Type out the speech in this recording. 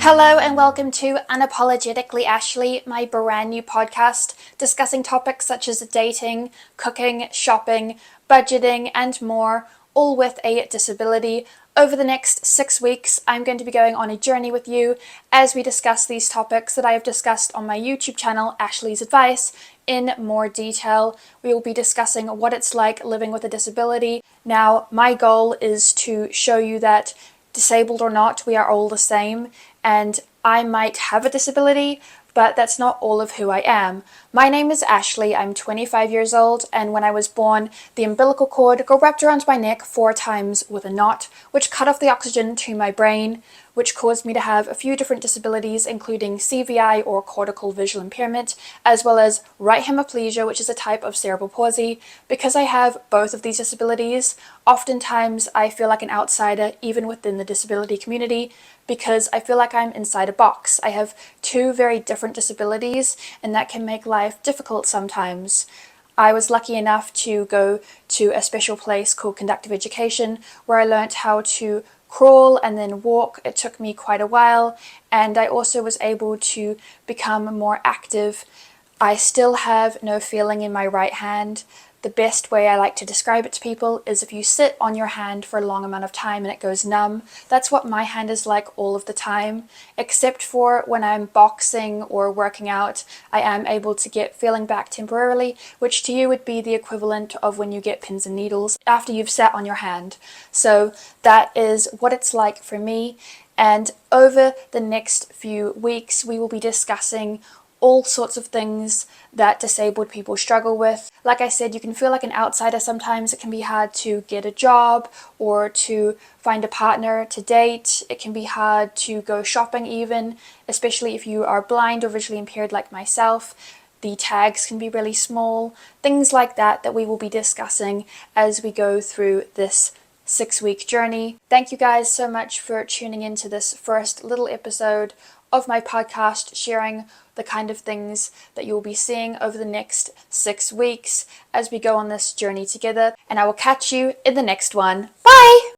Hello and welcome to Unapologetically Ashley, my brand new podcast discussing topics such as dating, cooking, shopping, budgeting, and more, all with a disability. Over the next 6 weeks, I'm going to be going on a journey with you as we discuss these topics that I have discussed on my YouTube channel, Ashley's Advice, in more detail. We will be discussing what it's like living with a disability. Now, my goal is to show you that disabled or not, we are all the same, and I might have a disability, but that's not all of who I am. My name is Ashley, I'm 25 years old, and when I was born, the umbilical cord got wrapped around my neck 4 times with a knot, which cut off the oxygen to my brain, which caused me to have a few different disabilities, including CVI or cortical visual impairment, as well as right hemiplegia, which is a type of cerebral palsy. Because I have both of these disabilities, oftentimes I feel like an outsider even within the disability community, because I feel like I'm inside a box. I have 2 very different disabilities, and that can make life difficult sometimes. I was lucky enough to go to a special place called conductive education, where I learnt how to crawl and then walk. It took me quite a while, and I also was able to become more active. I still have no feeling in my right hand. The best way I like to describe it to people is if you sit on your hand for a long amount of time and it goes numb. That's what my hand is like all of the time, except for when I'm boxing or working out. I am able to get feeling back temporarily, which to you would be the equivalent of when you get pins and needles after you've sat on your hand. So that is what it's like for me. And over the next few weeks, we will be discussing all sorts of things that disabled people struggle with. Like I said, you can feel like an outsider sometimes. It can be hard to get a job or to find a partner to date. It can be hard to go shopping even, especially if you are blind or visually impaired like myself. The tags can be really small. Things like that we will be discussing as we go through this 6-week journey. Thank you guys so much for tuning into this first little episode of my podcast, sharing the kind of things that you'll be seeing over the next 6 weeks as we go on this journey together. And I will catch you in the next one. Bye!